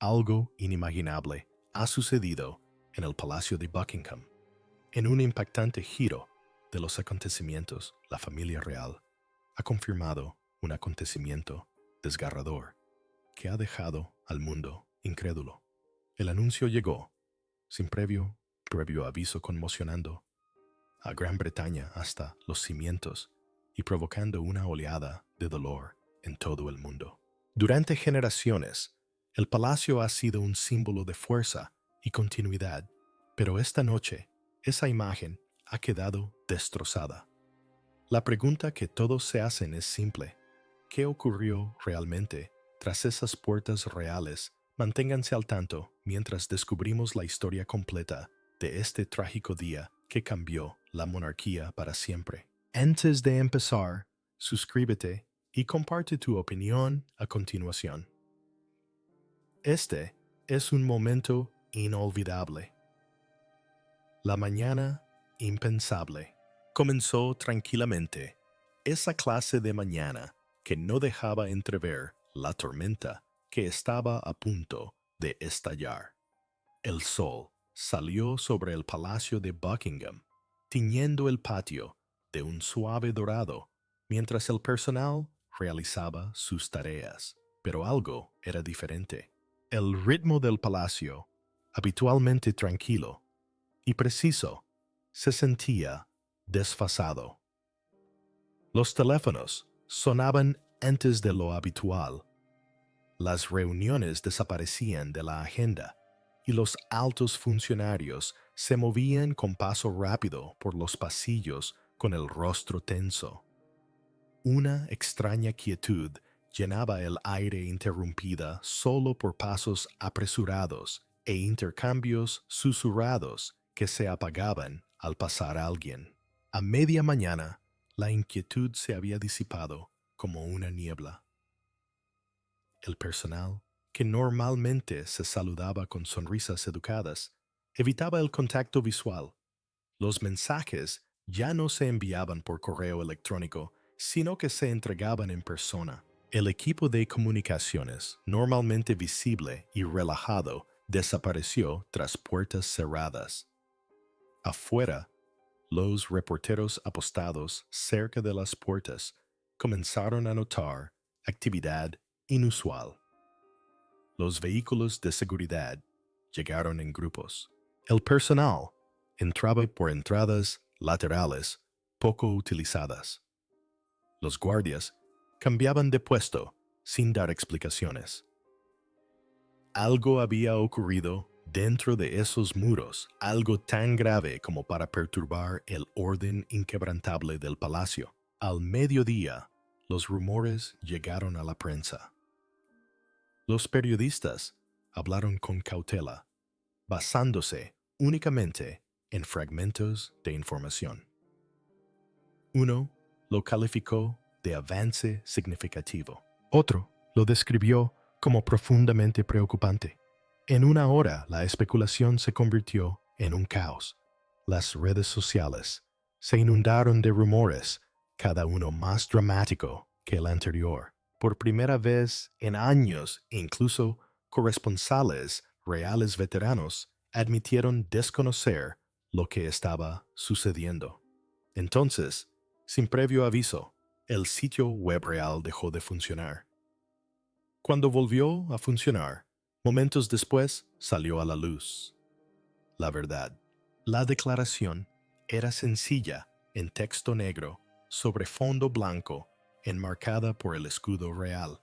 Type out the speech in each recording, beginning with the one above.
Algo inimaginable ha sucedido en el Palacio de Buckingham. En un impactante giro de los acontecimientos, la familia real ha confirmado un acontecimiento desgarrador que ha dejado al mundo incrédulo. El anuncio llegó sin previo aviso, conmocionando a Gran Bretaña hasta los cimientos y provocando una oleada de dolor en todo el mundo. Durante generaciones, el palacio ha sido un símbolo de fuerza y continuidad, pero esta noche esa imagen ha quedado destrozada. La pregunta que todos se hacen es simple: ¿qué ocurrió realmente tras esas puertas reales? Manténganse al tanto mientras descubrimos la historia completa de este trágico día que cambió la monarquía para siempre. Antes de empezar, suscríbete y comparte tu opinión a continuación. Este es un momento inolvidable. La mañana impensable comenzó tranquilamente, esa clase de mañana que no dejaba entrever la tormenta que estaba a punto de estallar. El sol salió sobre el palacio de Buckingham, tiñendo el patio de un suave dorado, mientras el personal realizaba sus tareas. Pero algo era diferente. El ritmo del palacio, habitualmente tranquilo y preciso, se sentía desfasado. Los teléfonos sonaban antes de lo habitual. Las reuniones desaparecían de la agenda y los altos funcionarios se movían con paso rápido por los pasillos con el rostro tenso. Una extraña quietud llenaba el aire, interrumpida solo por pasos apresurados e intercambios susurrados que se apagaban al pasar alguien. A media mañana, la inquietud se había disipado como una niebla. El personal, que normalmente se saludaba con sonrisas educadas, evitaba el contacto visual. Los mensajes ya no se enviaban por correo electrónico, sino que se entregaban en persona. El equipo de comunicaciones, normalmente visible y relajado, desapareció tras puertas cerradas. Afuera, los reporteros apostados cerca de las puertas comenzaron a notar actividad inusual. Los vehículos de seguridad llegaron en grupos. El personal entraba por entradas laterales poco utilizadas. Los guardias cambiaban de puesto sin dar explicaciones. Algo había ocurrido dentro de esos muros, algo tan grave como para perturbar el orden inquebrantable del palacio. Al mediodía, los rumores llegaron a la prensa. Los periodistas hablaron con cautela, basándose únicamente en fragmentos de información. Uno lo calificó de avance significativo. Otro lo describió como profundamente preocupante. En una hora, la especulación se convirtió en un caos. Las redes sociales se inundaron de rumores, cada uno más dramático que el anterior. Por primera vez en años, incluso corresponsales reales veteranos admitieron desconocer lo que estaba sucediendo. Entonces, sin previo aviso, el sitio web real dejó de funcionar. Cuando volvió a funcionar, momentos después salió a la luz la verdad. La declaración era sencilla, en texto negro, sobre fondo blanco, enmarcada por el escudo real.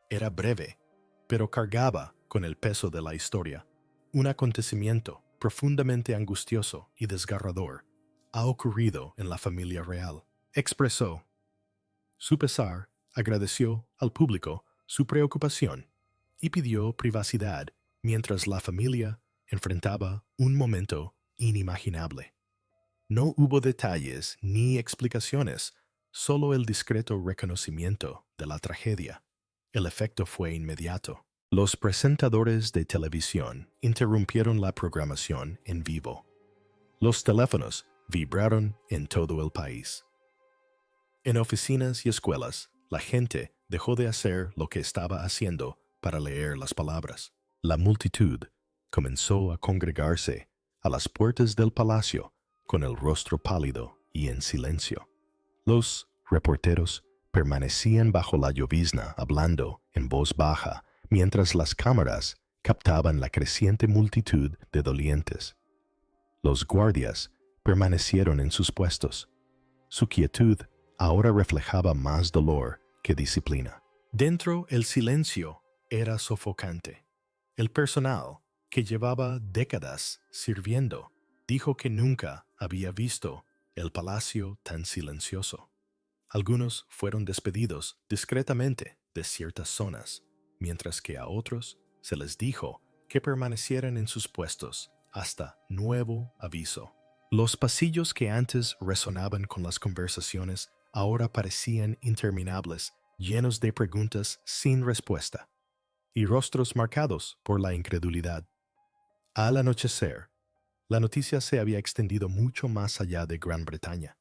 Era breve, pero cargaba con el peso de la historia. Un acontecimiento profundamente angustioso y desgarrador ha ocurrido en la familia real. Expresó su pesar, agradeció al público su preocupación y pidió privacidad mientras la familia enfrentaba un momento inimaginable. No hubo detalles ni explicaciones, solo el discreto reconocimiento de la tragedia. El efecto fue inmediato. Los presentadores de televisión interrumpieron la programación en vivo. Los teléfonos vibraron en todo el país. En oficinas y escuelas, la gente dejó de hacer lo que estaba haciendo para leer las palabras. La multitud comenzó a congregarse a las puertas del palacio con el rostro pálido y en silencio. Los reporteros permanecían bajo la llovizna hablando en voz baja mientras las cámaras captaban la creciente multitud de dolientes. Los guardias permanecieron en sus puestos. Su quietud ahora reflejaba más dolor que disciplina. Dentro el silencio era sofocante. El personal, que llevaba décadas sirviendo, dijo que nunca había visto el palacio tan silencioso. Algunos fueron despedidos discretamente de ciertas zonas, mientras que a otros se les dijo que permanecieran en sus puestos hasta nuevo aviso. Los pasillos que antes resonaban con las conversaciones ahora parecían interminables, llenos de preguntas sin respuesta y rostros marcados por la incredulidad. Al anochecer, la noticia se había extendido mucho más allá de Gran Bretaña.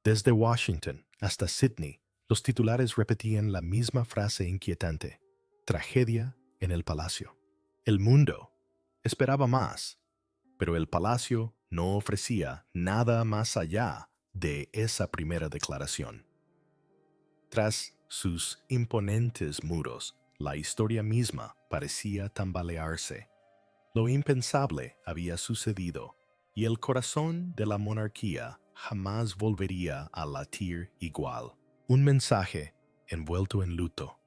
Desde Washington hasta Sydney, los titulares repetían la misma frase inquietante: tragedia en el palacio. El mundo esperaba más, pero el palacio no ofrecía nada más allá de esa primera declaración. Tras sus imponentes muros, la historia misma parecía tambalearse. Lo impensable había sucedido y el corazón de la monarquía jamás volvería a latir igual. Un mensaje envuelto en luto.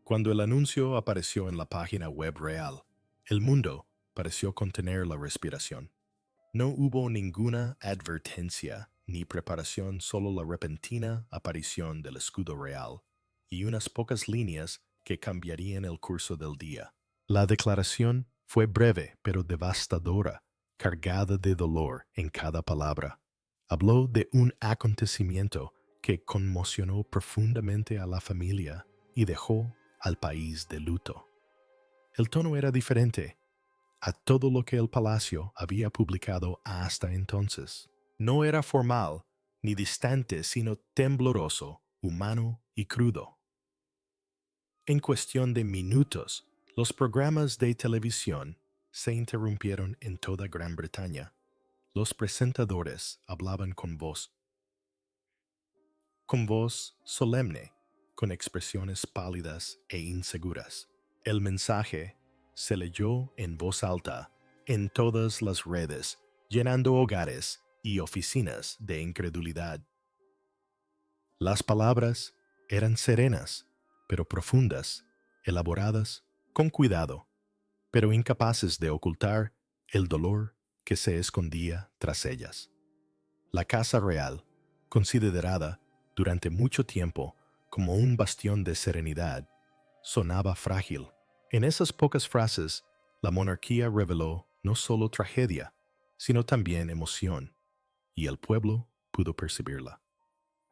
Cuando el anuncio apareció en la página web real, el mundo pareció contener la respiración. No hubo ninguna advertencia ni preparación, solo la repentina aparición del escudo real y unas pocas líneas que cambiarían el curso del día. La declaración fue breve pero devastadora, cargada de dolor en cada palabra. Habló de un acontecimiento que conmocionó profundamente a la familia y dejó al país de luto. El tono era diferente a todo lo que el palacio había publicado hasta entonces. No era formal ni distante, sino tembloroso, humano y crudo. En cuestión de minutos, los programas de televisión se interrumpieron en toda Gran Bretaña. Los presentadores hablaban con voz solemne, con expresiones pálidas e inseguras. El mensaje se leyó en voz alta en todas las redes, llenando hogares y oficinas de incredulidad. Las palabras eran serenas, pero profundas, elaboradas con cuidado, pero incapaces de ocultar el dolor que se escondía tras ellas. La Casa Real, considerada durante mucho tiempo como un bastión de serenidad, sonaba frágil. En esas pocas frases, la monarquía reveló no solo tragedia, sino también emoción, y el pueblo pudo percibirla.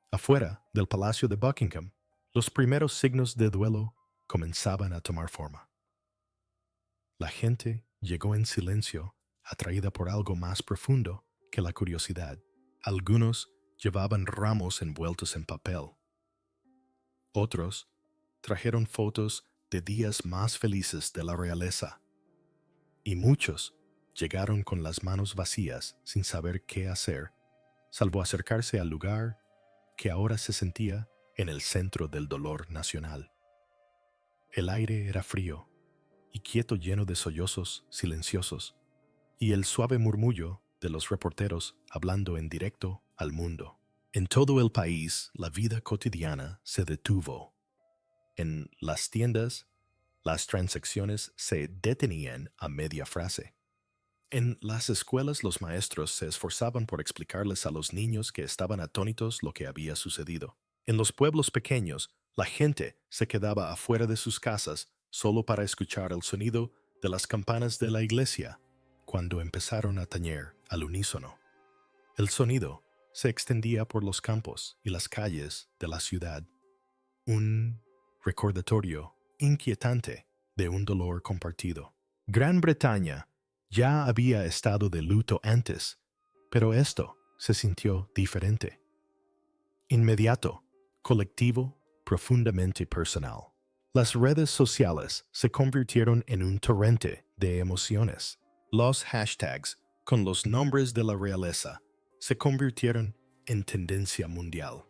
Afuera del Palacio de Buckingham, los primeros signos de duelo comenzaban a tomar forma. La gente llegó en silencio, atraída por algo más profundo que la curiosidad. Algunos llevaban ramos envueltos en papel. Otros trajeron fotos de días más felices de la realeza. Y muchos llegaron con las manos vacías sin saber qué hacer, salvo acercarse al lugar que ahora se sentía en el centro del dolor nacional. El aire era frío y quieto, lleno de sollozos silenciosos, y el suave murmullo de los reporteros hablando en directo al mundo. En todo el país, la vida cotidiana se detuvo. En las tiendas, las transacciones se detenían a media frase. En las escuelas, los maestros se esforzaban por explicarles a los niños que estaban atónitos lo que había sucedido. En los pueblos pequeños, la gente se quedaba afuera de sus casas solo para escuchar el sonido de las campanas de la iglesia cuando empezaron a tañer al unísono. El sonido se extendía por los campos y las calles de la ciudad. Un recordatorio inquietante de un dolor compartido. Gran Bretaña ya había estado de luto antes, pero esto se sintió diferente. Inmediato, colectivo, profundamente personal. Las redes sociales se convirtieron en un torrente de emociones. Los hashtags con los nombres de la realeza se convirtieron en tendencia mundial.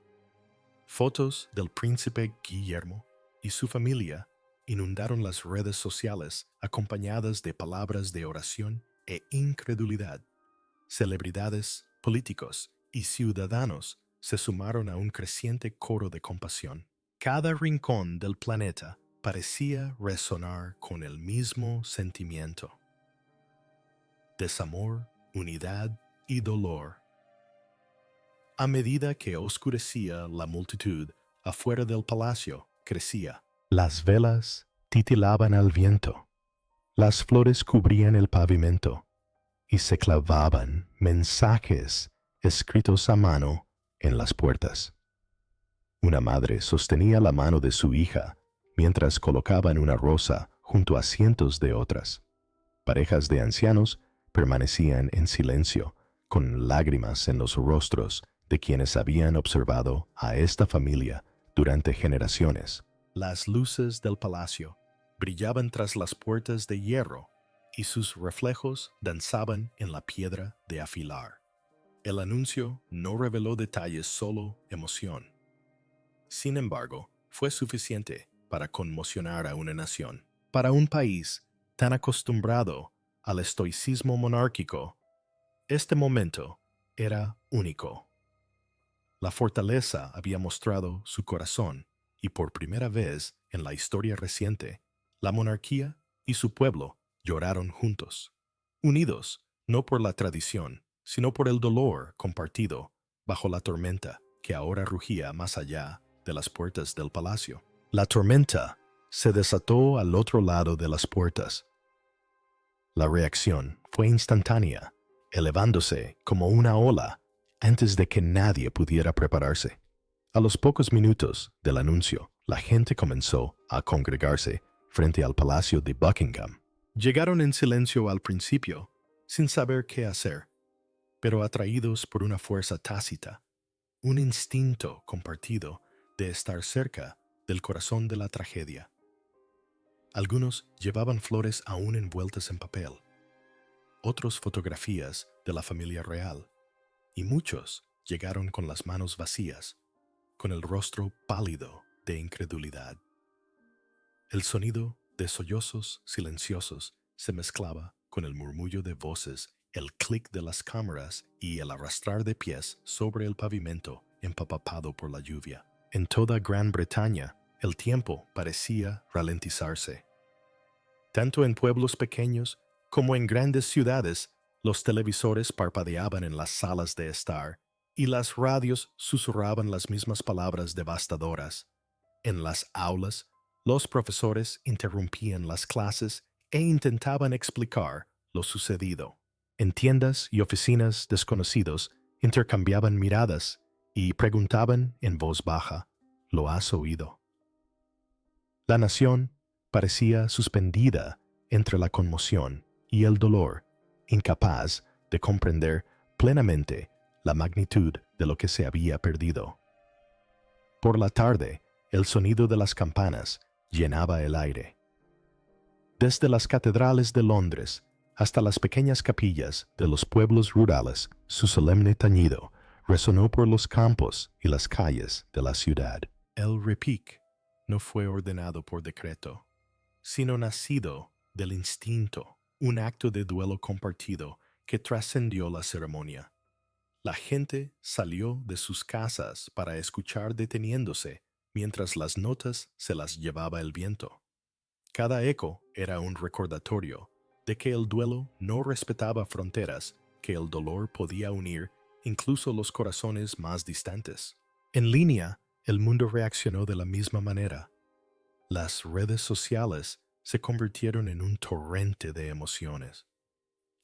Fotos del príncipe Guillermo y su familia inundaron las redes sociales acompañadas de palabras de oración e incredulidad. Celebridades, políticos y ciudadanos se sumaron a un creciente coro de compasión. Cada rincón del planeta parecía resonar con el mismo sentimiento: desamor, unidad y dolor. A medida que oscurecía la multitud afuera del palacio, crecía. Las velas titilaban al viento, las flores cubrían el pavimento y se clavaban mensajes escritos a mano en las puertas. Una madre sostenía la mano de su hija mientras colocaban una rosa junto a cientos de otras. Parejas de ancianos permanecían en silencio, con lágrimas en los rostros de quienes habían observado a esta familia durante generaciones. Las luces del palacio brillaban tras las puertas de hierro y sus reflejos danzaban en la piedra de afilar. El anuncio no reveló detalles, solo emoción. Sin embargo, fue suficiente para conmocionar a una nación. Para un país tan acostumbrado al estoicismo monárquico, este momento era único. La fortaleza había mostrado su corazón y por primera vez en la historia reciente, la monarquía y su pueblo lloraron juntos, unidos no por la tradición, sino por el dolor compartido bajo la tormenta que ahora rugía más allá de las puertas del palacio. La tormenta se desató al otro lado de las puertas. La reacción fue instantánea, elevándose como una ola antes de que nadie pudiera prepararse. A los pocos minutos del anuncio, la gente comenzó a congregarse frente al palacio de Buckingham. Llegaron en silencio al principio, sin saber qué hacer, pero atraídos por una fuerza tácita, un instinto compartido de estar cerca del corazón de la tragedia. Algunos llevaban flores aún envueltas en papel, otros fotografías de la familia real, y muchos llegaron con las manos vacías, con el rostro pálido de incredulidad. El sonido de sollozos silenciosos se mezclaba con el murmullo de voces, el clic de las cámaras y el arrastrar de pies sobre el pavimento empapado por la lluvia. En toda Gran Bretaña, el tiempo parecía ralentizarse. Tanto en pueblos pequeños como en grandes ciudades, los televisores parpadeaban en las salas de estar y las radios susurraban las mismas palabras devastadoras. En las aulas, los profesores interrumpían las clases e intentaban explicar lo sucedido. En tiendas y oficinas, desconocidos intercambiaban miradas y preguntaban en voz baja: ¿lo has oído? La nación parecía suspendida entre la conmoción y el dolor, incapaz de comprender plenamente la magnitud de lo que se había perdido. Por la tarde, el sonido de las campanas llenaba el aire. Desde las catedrales de Londres hasta las pequeñas capillas de los pueblos rurales, su solemne tañido resonó por los campos y las calles de la ciudad. El repique no fue ordenado por decreto, sino nacido del instinto, un acto de duelo compartido que trascendió la ceremonia. La gente salió de sus casas para escuchar deteniéndose mientras las notas se las llevaba el viento. Cada eco era un recordatorio de que el duelo no respetaba fronteras, que el dolor podía unir incluso los corazones más distantes. En línea, el mundo reaccionó de la misma manera. Las redes sociales se convirtieron en un torrente de emociones.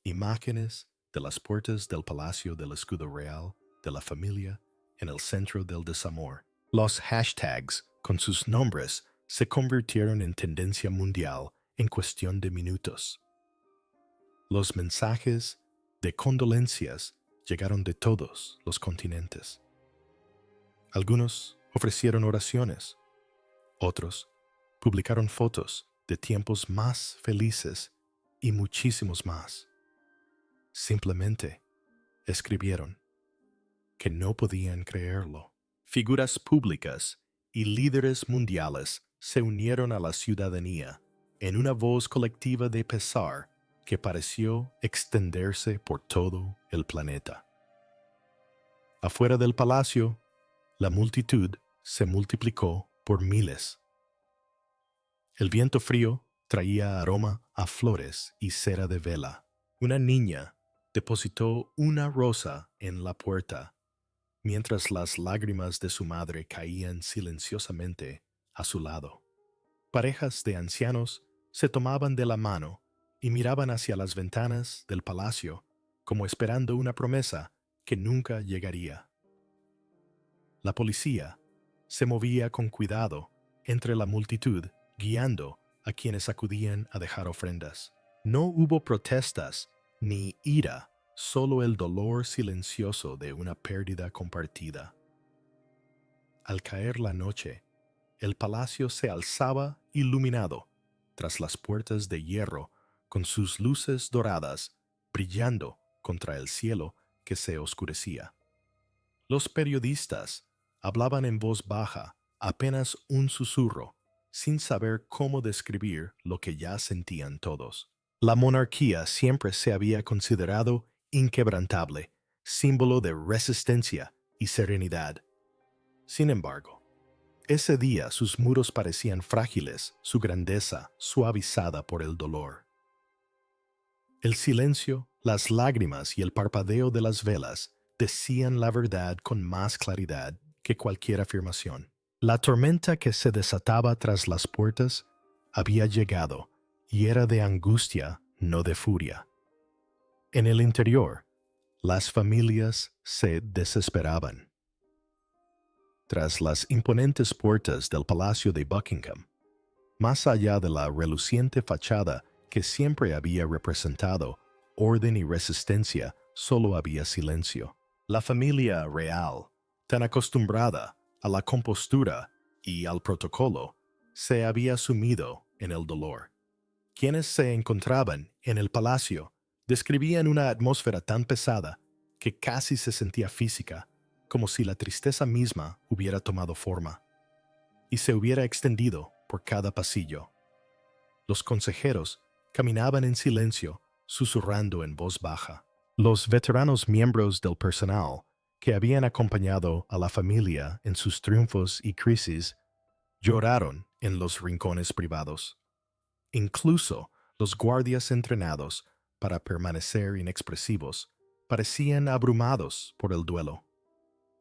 Imágenes de las puertas del Palacio del Escudo Real, de la familia, en el centro del desamor. Los hashtags con sus nombres se convirtieron en tendencia mundial en cuestión de minutos. Los mensajes de condolencias llegaron de todos los continentes. Algunos ofrecieron oraciones, otros Publicaron fotos de tiempos más felices y muchísimos más. Simplemente escribieron que no podían creerlo. Figuras públicas y líderes mundiales se unieron a la ciudadanía en una voz colectiva de pesar que pareció extenderse por todo el planeta. Afuera del palacio, la multitud se multiplicó por miles. El viento frío traía aroma a flores y cera de vela. Una niña depositó una rosa en la puerta, mientras las lágrimas de su madre caían silenciosamente a su lado. Parejas de ancianos se tomaban de la mano y miraban hacia las ventanas del palacio como esperando una promesa que nunca llegaría. La policía se movía con cuidado entre la multitud, guiando a quienes acudían a dejar ofrendas. No hubo protestas ni ira, solo el dolor silencioso de una pérdida compartida. Al caer la noche, el palacio se alzaba iluminado tras las puertas de hierro con sus luces doradas brillando contra el cielo que se oscurecía. Los periodistas hablaban en voz baja, apenas un susurro, sin saber cómo describir lo que ya sentían todos. La monarquía siempre se había considerado inquebrantable, símbolo de resistencia y serenidad. Sin embargo, ese día sus muros parecían frágiles, su grandeza suavizada por el dolor. El silencio, las lágrimas y el parpadeo de las velas decían la verdad con más claridad que cualquier afirmación. La tormenta que se desataba tras las puertas había llegado y era de angustia, no de furia. En el interior, las familias se desesperaban. Tras las imponentes puertas del Palacio de Buckingham, más allá de la reluciente fachada que siempre había representado orden y resistencia, solo había silencio. La familia real, tan acostumbrada a la compostura y al protocolo, se había sumido en el dolor. Quienes se encontraban en el palacio describían una atmósfera tan pesada que casi se sentía física, como si la tristeza misma hubiera tomado forma y se hubiera extendido por cada pasillo. Los consejeros caminaban en silencio, susurrando en voz baja. Los veteranos miembros del personal que habían acompañado a la familia en sus triunfos y crisis lloraron en los rincones privados. Incluso los guardias entrenados para permanecer inexpresivos parecían abrumados por el duelo.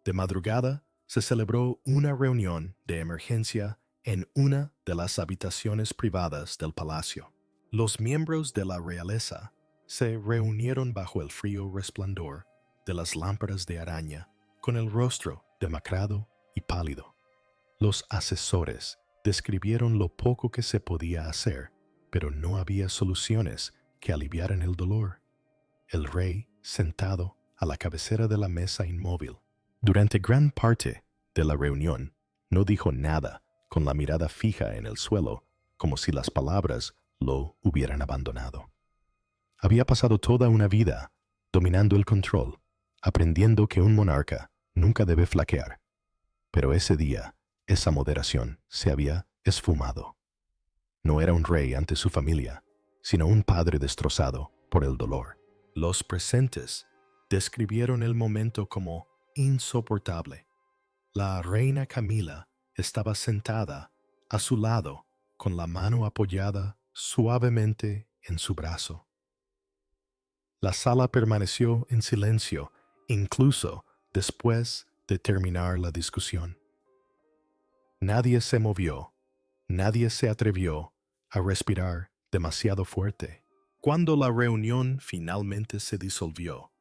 De madrugada se celebró una reunión de emergencia en una de las habitaciones privadas del palacio. Los miembros de la realeza se reunieron bajo el frío resplandor de las lámparas de araña, con el rostro demacrado y pálido. Los asesores describieron lo poco que se podía hacer, pero no había soluciones que aliviaran el dolor. El rey, sentado a la cabecera de la mesa inmóvil, durante gran parte de la reunión, no dijo nada, con la mirada fija en el suelo, como si las palabras lo hubieran abandonado. Había pasado toda una vida dominando el control, aprendiendo que un monarca nunca debe flaquear. Pero ese día, esa moderación se había esfumado. No era un rey ante su familia, sino un padre destrozado por el dolor. Los presentes describieron el momento como insoportable. La reina Camila estaba sentada a su lado con la mano apoyada suavemente en su brazo. La sala permaneció en silencio incluso después de terminar la discusión. Nadie se movió, nadie se atrevió a respirar demasiado fuerte. Cuando la reunión finalmente se disolvió,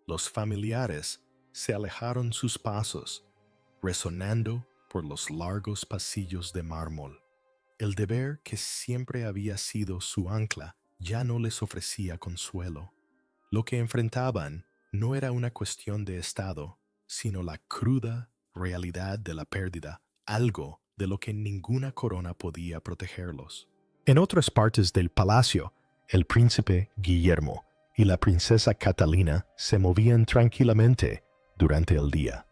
los familiares se alejaron sus pasos, resonando por los largos pasillos de mármol. El deber que siempre había sido su ancla ya no les ofrecía consuelo. Lo que enfrentaban no era una cuestión de estado, sino la cruda realidad de la pérdida, algo de lo que ninguna corona podía protegerlos. En otras partes del palacio, el príncipe Guillermo y la princesa Catalina se movían tranquilamente durante el día.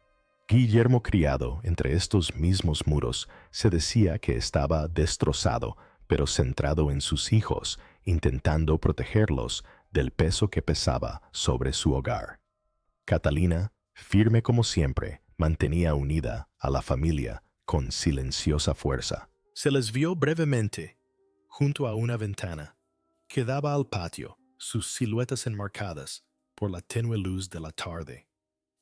Guillermo, criado entre estos mismos muros, se decía que estaba destrozado, pero centrado en sus hijos, intentando protegerlos del peso que pesaba sobre su hogar. Catalina, firme como siempre, mantenía unida a la familia con silenciosa fuerza. Se les vio brevemente junto a una ventana que daba al patio, sus siluetas enmarcadas por la tenue luz de la tarde,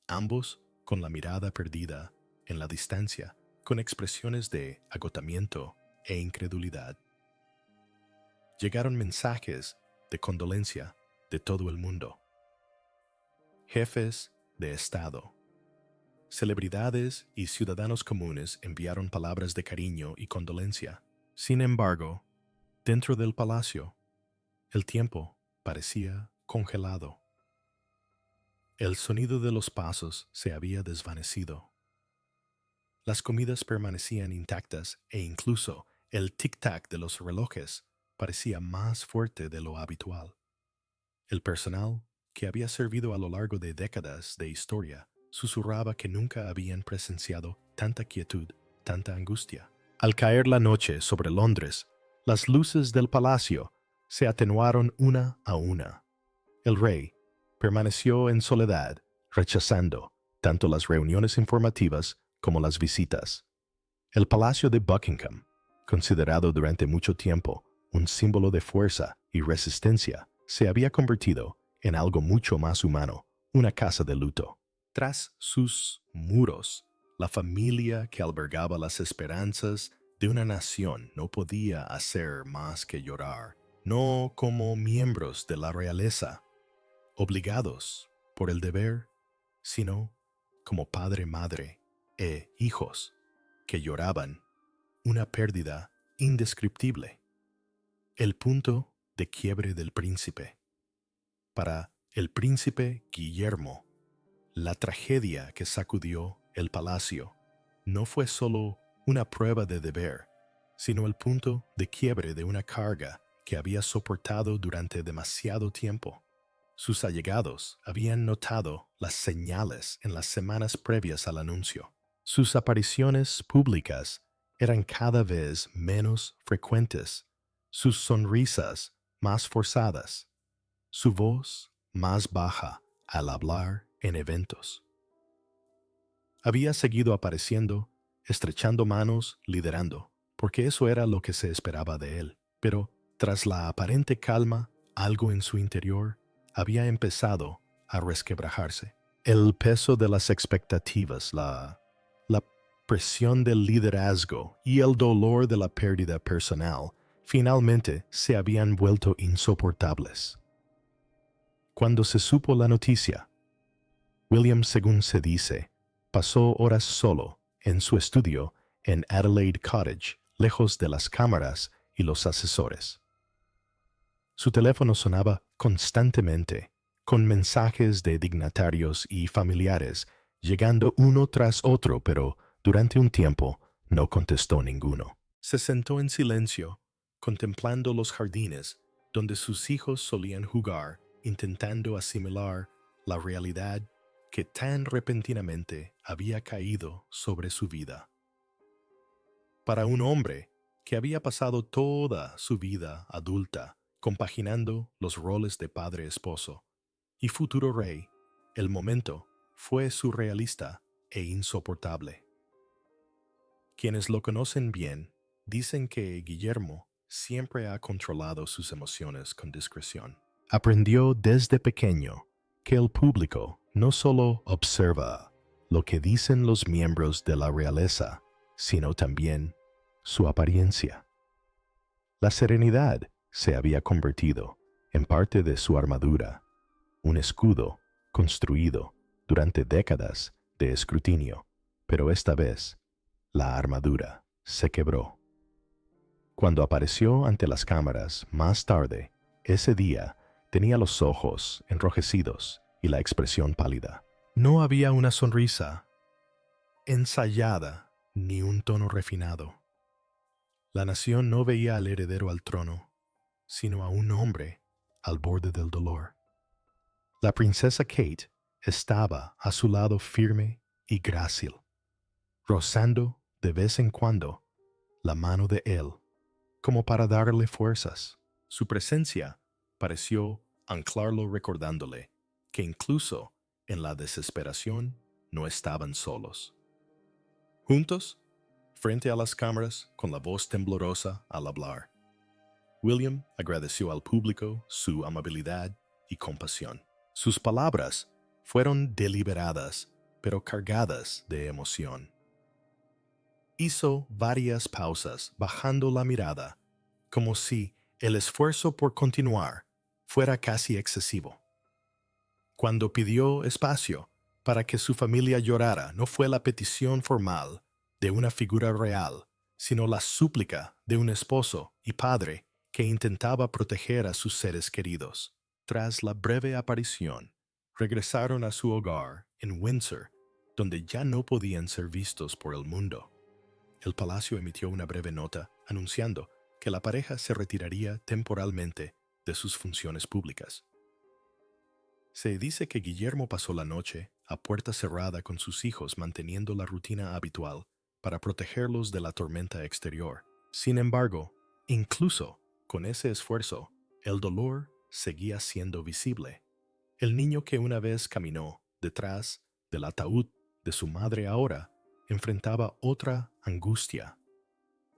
ambos con la mirada perdida en la distancia, con expresiones de agotamiento e incredulidad. Llegaron mensajes de condolencia de todo el mundo. Jefes de Estado, celebridades y ciudadanos comunes enviaron palabras de cariño y condolencia. Sin embargo, dentro del palacio, el tiempo parecía congelado. El sonido de los pasos se había desvanecido. Las comidas permanecían intactas e incluso el tic-tac de los relojes parecía más fuerte de lo habitual. El personal, que había servido a lo largo de décadas de historia, susurraba que nunca habían presenciado tanta quietud, tanta angustia. Al caer la noche sobre Londres, las luces del palacio se atenuaron una a una. El rey permaneció en soledad, rechazando tanto las reuniones informativas como las visitas. El Palacio de Buckingham, considerado durante mucho tiempo un símbolo de fuerza y resistencia, se había convertido en algo mucho más humano, una casa de luto. Tras sus muros, la familia que albergaba las esperanzas de una nación no podía hacer más que llorar, no como miembros de la realeza, obligados por el deber, sino como padre, madre e hijos que lloraban una pérdida indescriptible. El punto de quiebre del príncipe. Para el príncipe Guillermo, la tragedia que sacudió el palacio no fue solo una prueba de deber, sino el punto de quiebre de una carga que había soportado durante demasiado tiempo. Sus allegados habían notado las señales en las semanas previas al anuncio. Sus apariciones públicas eran cada vez menos frecuentes, sus sonrisas más forzadas, su voz más baja al hablar en eventos. Había seguido apareciendo, estrechando manos, liderando, porque eso era lo que se esperaba de él. Pero, tras la aparente calma, algo en su interior había empezado a resquebrajarse. El peso de las expectativas, la presión del liderazgo y el dolor de la pérdida personal finalmente se habían vuelto insoportables. Cuando se supo la noticia, William, según se dice, pasó horas solo en su estudio en Adelaide Cottage, lejos de las cámaras y los asesores. Su teléfono sonaba constantemente, con mensajes de dignatarios y familiares, llegando uno tras otro, pero durante un tiempo no contestó ninguno. Se sentó en silencio, contemplando los jardines donde sus hijos solían jugar, intentando asimilar la realidad que tan repentinamente había caído sobre su vida. Para un hombre que había pasado toda su vida adulta compaginando los roles de padre-esposo y futuro rey, el momento fue surrealista e insoportable. Quienes lo conocen bien dicen que Guillermo siempre ha controlado sus emociones con discreción. Aprendió desde pequeño que el público no solo observa lo que dicen los miembros de la realeza, sino también su apariencia. La serenidad se había convertido en parte de su armadura, un escudo construido durante décadas de escrutinio, pero esta vez la armadura se quebró. Cuando apareció ante las cámaras más tarde, ese día tenía los ojos enrojecidos y la expresión pálida. No había una sonrisa ensayada ni un tono refinado. La nación no veía al heredero al trono, sino a un hombre al borde del dolor. La princesa Kate estaba a su lado firme y grácil, rozando de vez en cuando la mano de él, como para darle fuerzas. Su presencia pareció anclarlo recordándole que incluso en la desesperación no estaban solos. Juntos, frente a las cámaras, con la voz temblorosa al hablar, William agradeció al público su amabilidad y compasión. Sus palabras fueron deliberadas, pero cargadas de emoción. Hizo varias pausas, bajando la mirada, como si el esfuerzo por continuar fuera casi excesivo. Cuando pidió espacio para que su familia llorara, no fue la petición formal de una figura real, sino la súplica de un esposo y padre que intentaba proteger a sus seres queridos. Tras la breve aparición, regresaron a su hogar en Windsor, donde ya no podían ser vistos por el mundo. El palacio emitió una breve nota anunciando que la pareja se retiraría temporalmente de sus funciones públicas. Se dice que Guillermo pasó la noche a puerta cerrada con sus hijos, manteniendo la rutina habitual para protegerlos de la tormenta exterior. Sin embargo, incluso con ese esfuerzo, el dolor seguía siendo visible. El niño que una vez caminó detrás del ataúd de su madre ahora enfrentaba otra angustia,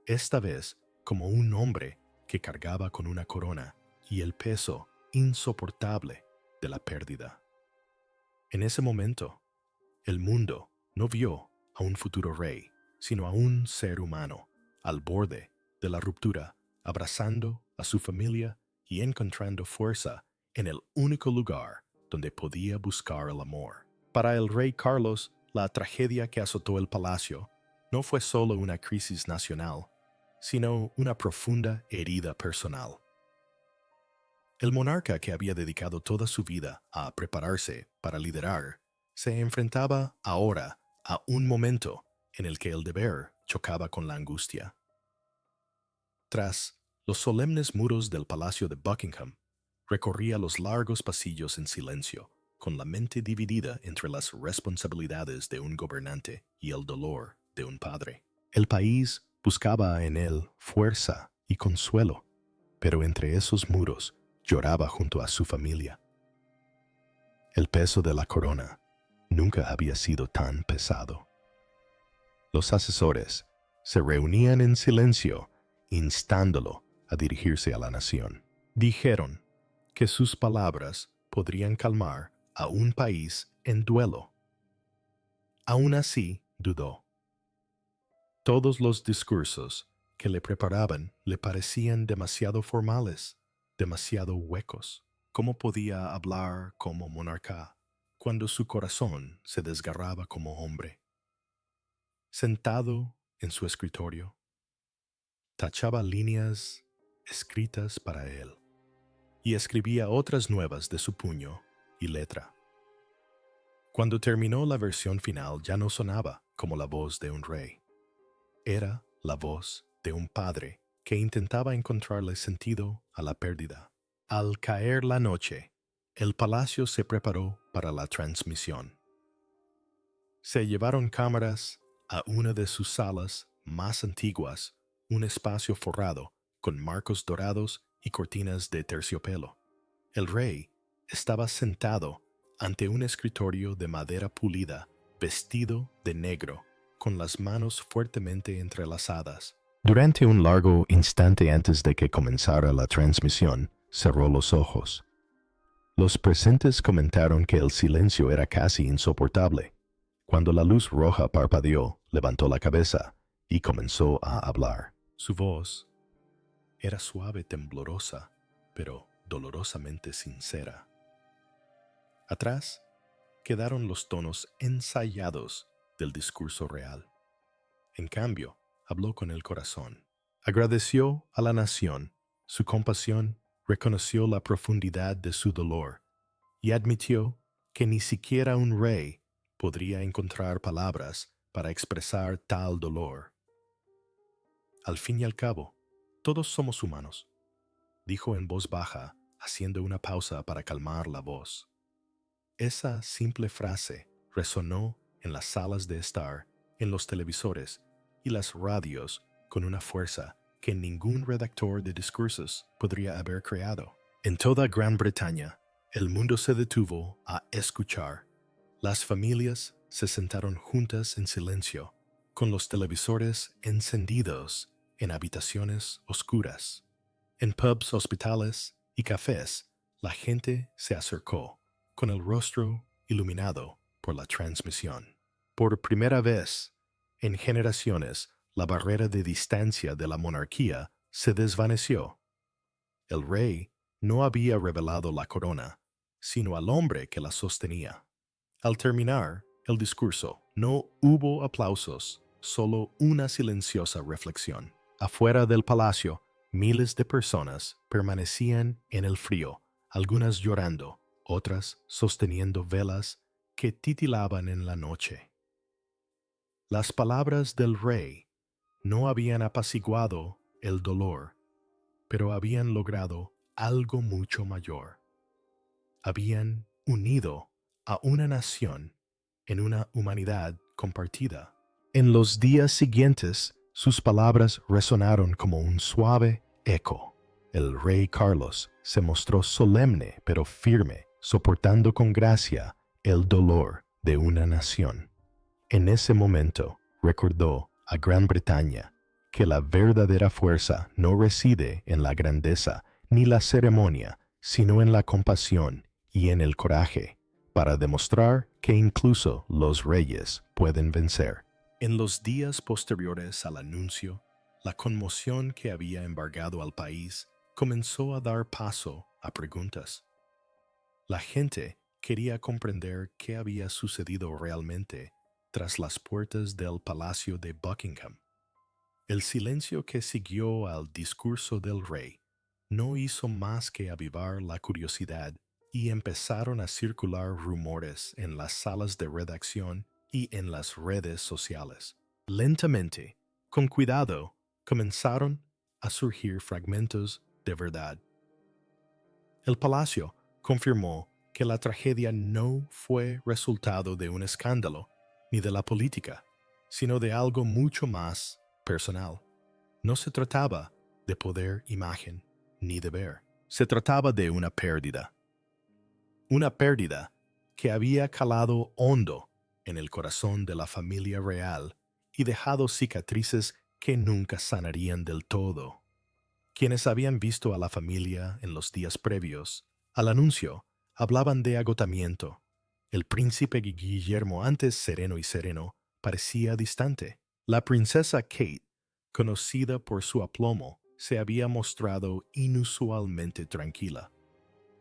esta vez como un hombre que cargaba con una corona y el peso insoportable de la pérdida. En ese momento, el mundo no vio a un futuro rey, sino a un ser humano al borde de la ruptura, abrazando a su familia y encontrando fuerza en el único lugar donde podía buscar el amor. Para el rey Carlos, la tragedia que azotó el palacio no fue solo una crisis nacional, sino una profunda herida personal. El monarca, que había dedicado toda su vida a prepararse para liderar, se enfrentaba ahora a un momento en el que el deber chocaba con la angustia. Tras los solemnes muros del Palacio de Buckingham, recorría los largos pasillos en silencio, con la mente dividida entre las responsabilidades de un gobernante y el dolor de un padre. El país buscaba en él fuerza y consuelo, pero entre esos muros lloraba junto a su familia. El peso de la corona nunca había sido tan pesado. Los asesores se reunían en silencio, instándolo a dirigirse a la nación. Dijeron que sus palabras podrían calmar a un país en duelo. Aún así, dudó. Todos los discursos que le preparaban le parecían demasiado formales, demasiado huecos. ¿Cómo podía hablar como monarca cuando su corazón se desgarraba como hombre? Sentado en su escritorio, tachaba líneas escritas para él y escribía otras nuevas de su puño y letra. Cuando terminó, la versión final ya no sonaba como la voz de un rey. Era la voz de un padre que intentaba encontrarle sentido a la pérdida. Al caer la noche, el palacio se preparó para la transmisión. Se llevaron cámaras a una de sus salas más antiguas, un espacio forrado con marcos dorados y cortinas de terciopelo. El rey estaba sentado ante un escritorio de madera pulida, vestido de negro, con las manos fuertemente entrelazadas. Durante un largo instante antes de que comenzara la transmisión, cerró los ojos. Los presentes comentaron que el silencio era casi insoportable. Cuando la luz roja parpadeó, levantó la cabeza y comenzó a hablar. Su voz era suave, temblorosa, pero dolorosamente sincera. Atrás quedaron los tonos ensayados del discurso real. En cambio, habló con el corazón. Agradeció a la nación su compasión, reconoció la profundidad de su dolor y admitió que ni siquiera un rey podría encontrar palabras para expresar tal dolor. Al fin y al cabo, todos somos humanos, dijo en voz baja, haciendo una pausa para calmar la voz. Esa simple frase resonó en las salas de estar, en los televisores y las radios con una fuerza que ningún redactor de discursos podría haber creado. En toda Gran Bretaña, el mundo se detuvo a escuchar. Las familias se sentaron juntas en silencio, con los televisores encendidos en habitaciones oscuras. En pubs, hospitales y cafés, la gente se acercó, con el rostro iluminado por la transmisión. Por primera vez en generaciones, la barrera de distancia de la monarquía se desvaneció. El rey no había revelado la corona, sino al hombre que la sostenía. Al terminar el discurso, no hubo aplausos, solo una silenciosa reflexión. Afuera del palacio, miles de personas permanecían en el frío, algunas llorando, otras sosteniendo velas que titilaban en la noche. Las palabras del rey no habían apaciguado el dolor, pero habían logrado algo mucho mayor. Habían unido a una nación en una humanidad compartida. En los días siguientes, sus palabras resonaron como un suave eco. El rey Carlos se mostró solemne pero firme, soportando con gracia el dolor de una nación. En ese momento recordó a Gran Bretaña que la verdadera fuerza no reside en la grandeza ni la ceremonia, sino en la compasión y en el coraje, para demostrar que incluso los reyes pueden vencer. En los días posteriores al anuncio, la conmoción que había embargado al país comenzó a dar paso a preguntas. La gente quería comprender qué había sucedido realmente tras las puertas del Palacio de Buckingham. El silencio que siguió al discurso del rey no hizo más que avivar la curiosidad y empezaron a circular rumores en las salas de redacción y en las redes sociales. Lentamente, con cuidado, comenzaron a surgir fragmentos de verdad. El palacio confirmó que la tragedia no fue resultado de un escándalo ni de la política, sino de algo mucho más personal. No se trataba de poder, imagen, ni deber. Se trataba de una pérdida. Una pérdida que había calado hondo en el corazón de la familia real y dejado cicatrices que nunca sanarían del todo. Quienes habían visto a la familia en los días previos al anuncio hablaban de agotamiento. El príncipe Guillermo, antes sereno y sereno, parecía distante. La princesa Kate, conocida por su aplomo, se había mostrado inusualmente tranquila.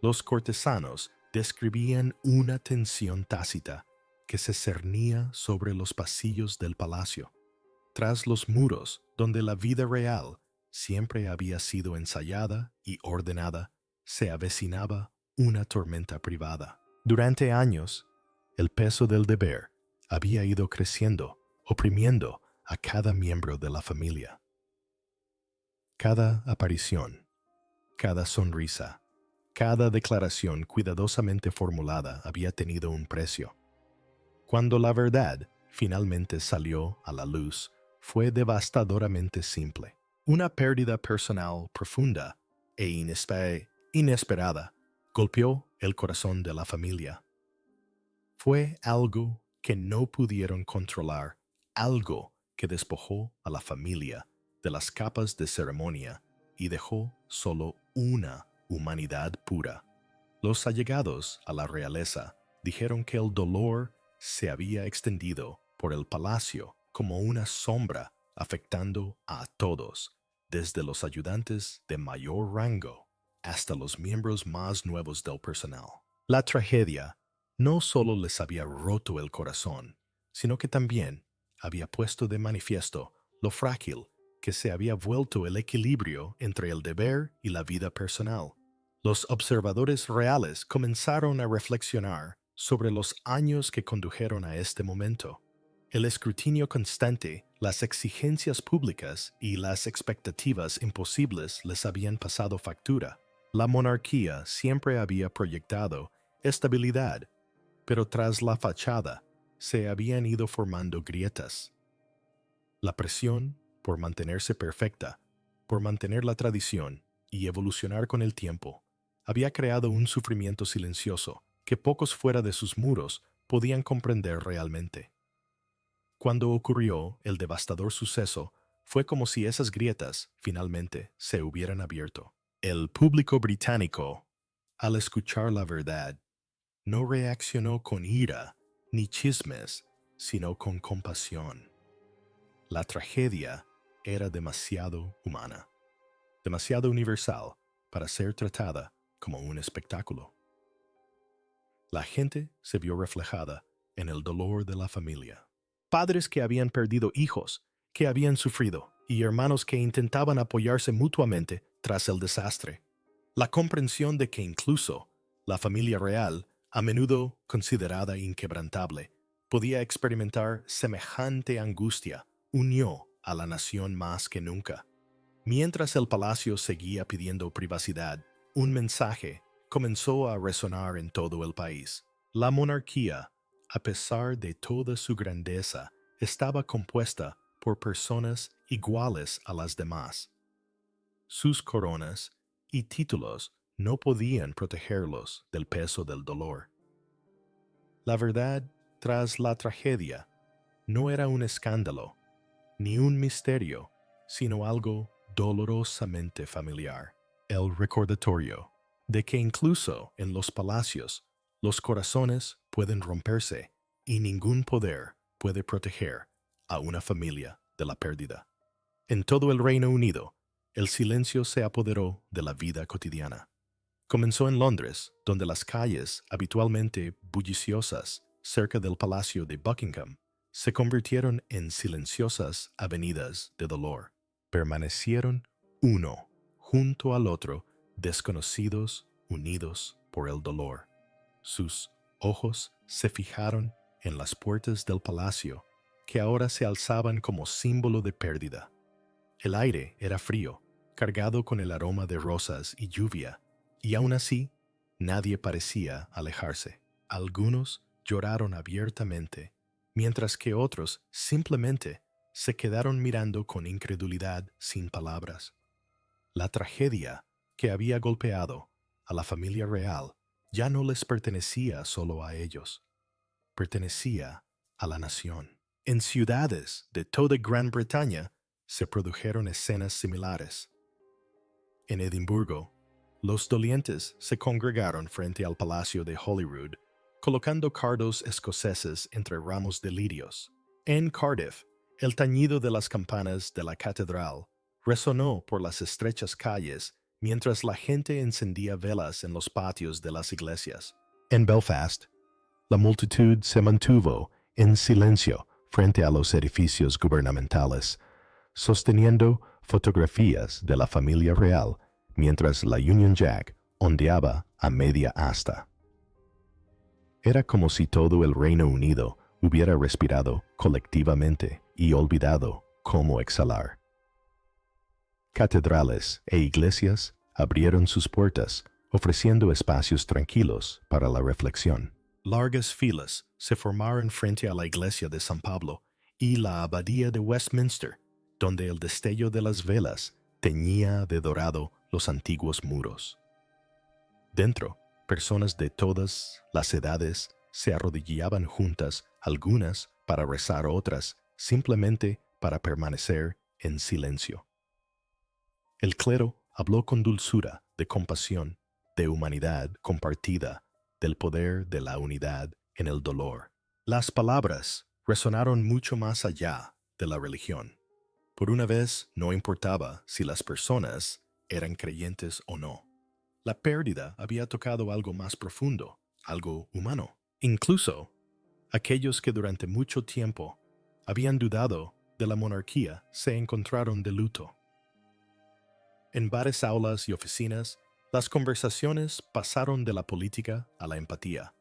Los cortesanos describían una tensión tácita que se cernía sobre los pasillos del palacio. Tras los muros, donde la vida real siempre había sido ensayada y ordenada, se avecinaba una tormenta privada. Durante años, el peso del deber había ido creciendo, oprimiendo a cada miembro de la familia. Cada aparición, cada sonrisa, cada declaración cuidadosamente formulada había tenido un precio. Cuando la verdad finalmente salió a la luz, fue devastadoramente simple. Una pérdida personal profunda e inesperada golpeó el corazón de la familia. Fue algo que no pudieron controlar, algo que despojó a la familia de las capas de ceremonia y dejó solo una humanidad pura. Los allegados a la realeza dijeron que el dolor se había extendido por el palacio como una sombra afectando a todos, desde los ayudantes de mayor rango hasta los miembros más nuevos del personal. La tragedia no solo les había roto el corazón, sino que también había puesto de manifiesto lo frágil que se había vuelto el equilibrio entre el deber y la vida personal. Los observadores reales comenzaron a reflexionar sobre los años que condujeron a este momento. El escrutinio constante, las exigencias públicas y las expectativas imposibles les habían pasado factura. La monarquía siempre había proyectado estabilidad, pero tras la fachada se habían ido formando grietas. La presión por mantenerse perfecta, por mantener la tradición y evolucionar con el tiempo, había creado un sufrimiento silencioso que pocos fuera de sus muros podían comprender realmente. Cuando ocurrió el devastador suceso, fue como si esas grietas finalmente se hubieran abierto. El público británico, al escuchar la verdad, no reaccionó con ira ni chismes, sino con compasión. La tragedia era demasiado humana, demasiado universal para ser tratada como un espectáculo. La gente se vio reflejada en el dolor de la familia. Padres que habían perdido hijos, que habían sufrido, y hermanos que intentaban apoyarse mutuamente tras el desastre. La comprensión de que incluso la familia real, a menudo considerada inquebrantable, podía experimentar semejante angustia, unió a la nación más que nunca. Mientras el palacio seguía pidiendo privacidad, un mensaje comenzó a resonar en todo el país. La monarquía, a pesar de toda su grandeza, estaba compuesta por personas iguales a las demás. Sus coronas y títulos no podían protegerlos del peso del dolor. La verdad tras la tragedia no era un escándalo, ni un misterio, sino algo dolorosamente familiar. El recordatorio de que incluso en los palacios los corazones pueden romperse y ningún poder puede proteger a una familia de la pérdida. En todo el Reino Unido, el silencio se apoderó de la vida cotidiana. Comenzó en Londres, donde las calles, habitualmente bulliciosas cerca del Palacio de Buckingham, se convirtieron en silenciosas avenidas de dolor. Permanecieron uno junto al otro, desconocidos, unidos por el dolor. Sus ojos se fijaron en las puertas del palacio, que ahora se alzaban como símbolo de pérdida. El aire era frío, cargado con el aroma de rosas y lluvia, y aún así, nadie parecía alejarse. Algunos lloraron abiertamente, mientras que otros simplemente se quedaron mirando con incredulidad sin palabras. La tragedia que había golpeado a la familia real ya no les pertenecía solo a ellos, pertenecía a la nación. En ciudades de toda Gran Bretaña se produjeron escenas similares. En Edimburgo, los dolientes se congregaron frente al Palacio de Holyrood, colocando cardos escoceses entre ramos de lirios. En Cardiff, el tañido de las campanas de la catedral resonó por las estrechas calles mientras la gente encendía velas en los patios de las iglesias. En Belfast, la multitud se mantuvo en silencio frente a los edificios gubernamentales, sosteniendo fotografías de la familia real mientras la Union Jack ondeaba a media asta. Era como si todo el Reino Unido hubiera respirado colectivamente y olvidado cómo exhalar. Catedrales e iglesias abrieron sus puertas, ofreciendo espacios tranquilos para la reflexión. Largas filas se formaron frente a la iglesia de San Pablo y la abadía de Westminster, donde el destello de las velas teñía de dorado los antiguos muros. Dentro, personas de todas las edades se arrodillaban juntas, algunas para rezar, otras simplemente para permanecer en silencio. El clero habló con dulzura de compasión, de humanidad compartida, del poder de la unidad en el dolor. Las palabras resonaron mucho más allá de la religión. Por una vez no importaba si las personas eran creyentes o no. La pérdida había tocado algo más profundo, algo humano. Incluso aquellos que durante mucho tiempo habían dudado de la monarquía se encontraron de luto. En bares, aulas y oficinas, las conversaciones pasaron de la política a la empatía.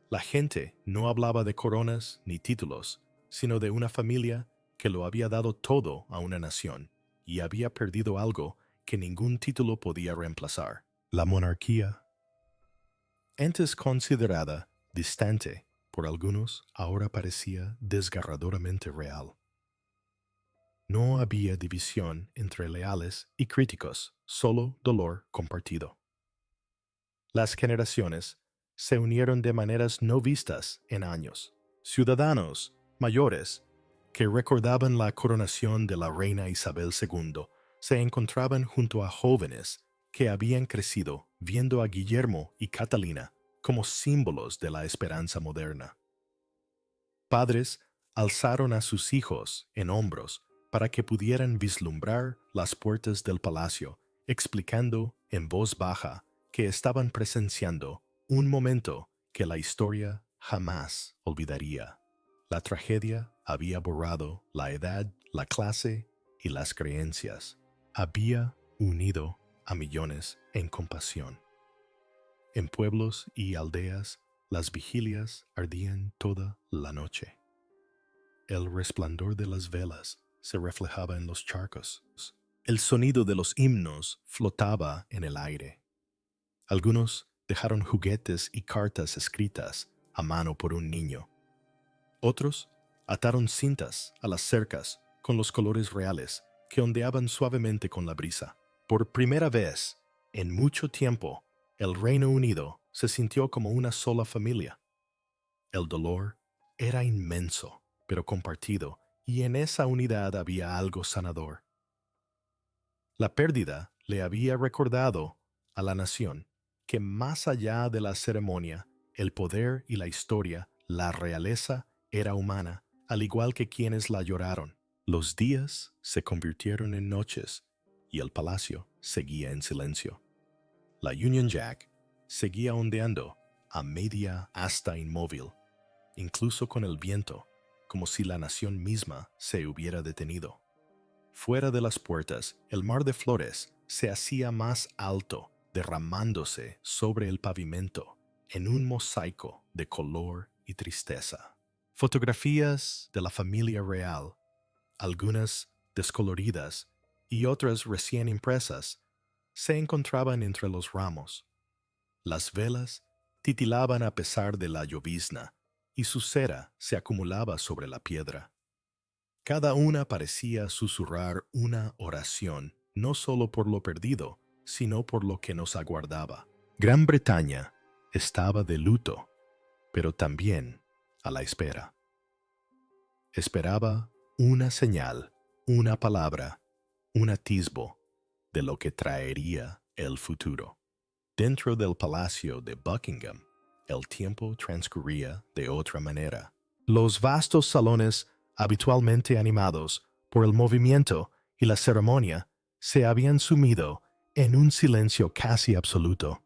La gente no hablaba de coronas ni títulos, sino de una familia que lo había dado todo a una nación y había perdido algo que ningún título podía reemplazar: la monarquía. Antes considerada distante por algunos, ahora parecía desgarradoramente real. No había división entre leales y críticos, solo dolor compartido. Las generaciones se unieron de maneras no vistas en años. Ciudadanos mayores que recordaban la coronación de la reina Isabel II se encontraban junto a jóvenes que habían crecido viendo a Guillermo y Catalina como símbolos de la esperanza moderna. Padres alzaron a sus hijos en hombros para que pudieran vislumbrar las puertas del palacio, explicando en voz baja que estaban presenciando un momento que la historia jamás olvidaría. La tragedia había borrado la edad, la clase y las creencias. Había unido a millones en compasión. En pueblos y aldeas, las vigilias ardían toda la noche. El resplandor de las velas se reflejaba en los charcos. El sonido de los himnos flotaba en el aire. Algunos dejaron juguetes y cartas escritas a mano por un niño. Otros ataron cintas a las cercas con los colores reales que ondeaban suavemente con la brisa. Por primera vez en mucho tiempo, el Reino Unido se sintió como una sola familia. El dolor era inmenso, pero compartido, y en esa unidad había algo sanador. La pérdida le había recordado a la nación que más allá de la ceremonia, el poder y la historia, la realeza era humana, al igual que quienes la lloraron. Los días se convirtieron en noches y el palacio seguía en silencio. La Union Jack seguía ondeando a media asta inmóvil, incluso con el viento, como si la nación misma se hubiera detenido. Fuera de las puertas, el mar de flores se hacía más alto, derramándose sobre el pavimento en un mosaico de color y tristeza. Fotografías de la familia real, algunas descoloridas y otras recién impresas, se encontraban entre los ramos. Las velas titilaban a pesar de la llovizna y su cera se acumulaba sobre la piedra. Cada una parecía susurrar una oración, no solo por lo perdido, sino por lo que nos aguardaba. Gran Bretaña estaba de luto, pero también a la espera. Esperaba una señal, una palabra, un atisbo de lo que traería el futuro. Dentro del palacio de Buckingham, el tiempo transcurría de otra manera. Los vastos salones, habitualmente animados por el movimiento y la ceremonia, se habían sumido en un silencio casi absoluto.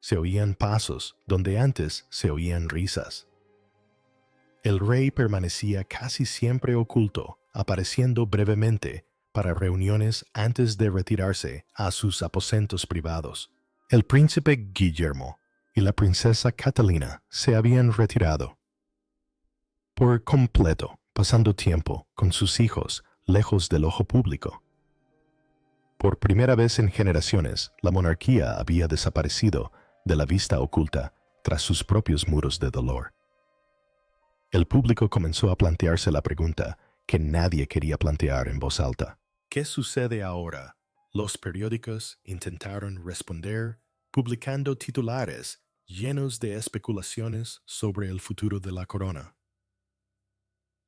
Se oían pasos donde antes se oían risas. El rey permanecía casi siempre oculto, apareciendo brevemente para reuniones antes de retirarse a sus aposentos privados. El príncipe Guillermo y la princesa Catalina se habían retirado por completo, pasando tiempo con sus hijos lejos del ojo público. Por primera vez en generaciones, la monarquía había desaparecido de la vista oculta tras sus propios muros de dolor. El público comenzó a plantearse la pregunta que nadie quería plantear en voz alta. ¿Qué sucede ahora? Los periódicos intentaron responder publicando titulares llenos de especulaciones sobre el futuro de la corona.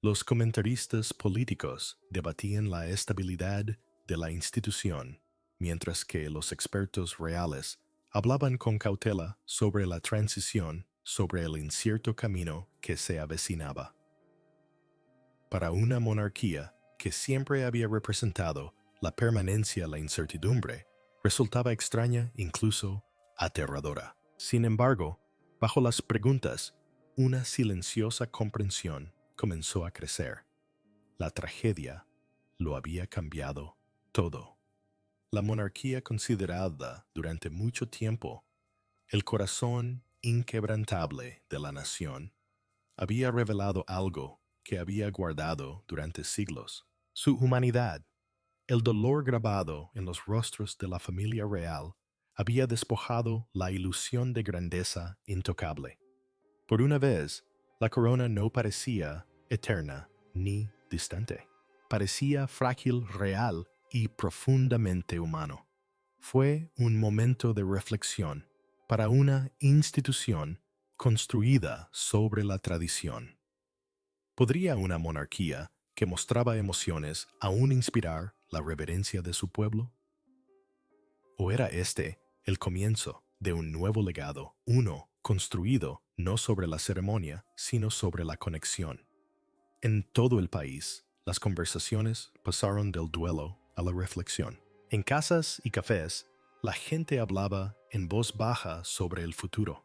Los comentaristas políticos debatían la estabilidad de la institución, mientras que los expertos reales hablaban con cautela sobre la transición, sobre el incierto camino que se avecinaba. Para una monarquía que siempre había representado la permanencia, la incertidumbre, resultaba extraña, incluso aterradora. Sin embargo, bajo las preguntas, una silenciosa comprensión comenzó a crecer. La tragedia lo había cambiado todo. La monarquía, considerada durante mucho tiempo el corazón inquebrantable de la nación, había revelado algo que había guardado durante siglos, su humanidad. El dolor grabado en los rostros de la familia real había despojado la ilusión de grandeza intocable. Por una vez, la corona no parecía eterna ni distante. Parecía frágil, real y profundamente humano. Fue un momento de reflexión para una institución construida sobre la tradición. ¿Podría una monarquía que mostraba emociones aún inspirar la reverencia de su pueblo? ¿O era este el comienzo de un nuevo legado, uno construido no sobre la ceremonia, sino sobre la conexión? En todo el país, las conversaciones pasaron del duelo a la reflexión. En casas y cafés, la gente hablaba en voz baja sobre el futuro.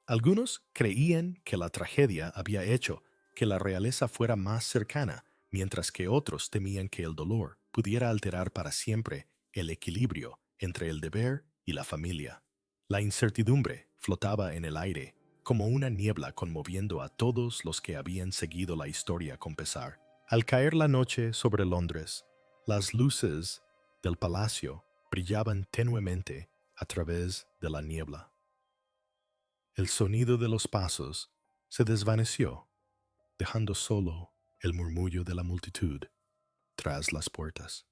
Algunos creían que la tragedia había hecho que la realeza fuera más cercana, mientras que otros temían que el dolor pudiera alterar para siempre el equilibrio entre el deber y la familia. La incertidumbre flotaba en el aire, como una niebla conmoviendo a todos los que habían seguido la historia con pesar. Al caer la noche sobre Londres, las luces del palacio brillaban tenuemente a través de la niebla. El sonido de los pasos se desvaneció, dejando solo el murmullo de la multitud tras las puertas.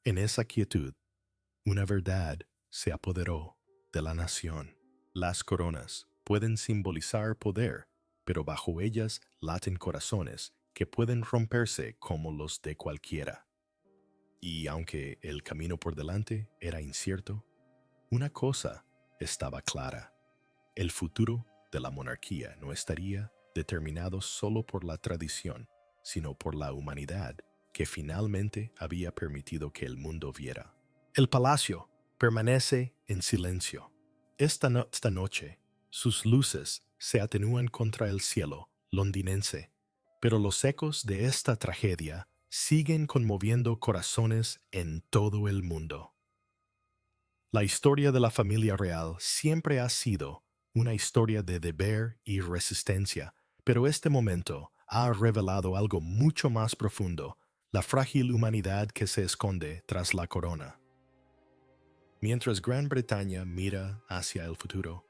En esa quietud, una verdad se apoderó de la nación. Las coronas pueden simbolizar poder, pero bajo ellas laten corazones que pueden romperse como los de cualquiera. Y aunque el camino por delante era incierto, una cosa estaba clara. El futuro de la monarquía no estaría determinado solo por la tradición, sino por la humanidad que finalmente había permitido que el mundo viera. El palacio permanece en silencio. Esta noche, sus luces se atenúan contra el cielo londinense, pero los ecos de esta tragedia siguen conmoviendo corazones en todo el mundo. La historia de la familia real siempre ha sido una historia de deber y resistencia, pero este momento ha revelado algo mucho más profundo, la frágil humanidad que se esconde tras la corona. Mientras Gran Bretaña mira hacia el futuro,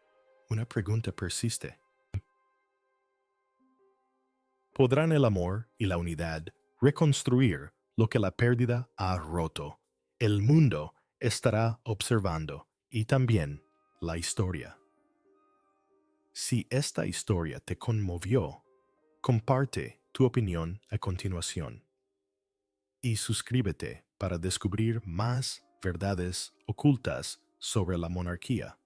una pregunta persiste. ¿Podrán el amor y la unidad reconstruir lo que la pérdida ha roto? El mundo estará observando y también la historia. Si esta historia te conmovió, comparte tu opinión a continuación y suscríbete para descubrir más verdades ocultas sobre la monarquía.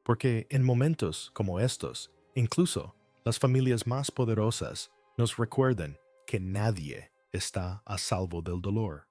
Porque en momentos como estos, incluso las familias más poderosas nos recuerdan que nadie está a salvo del dolor.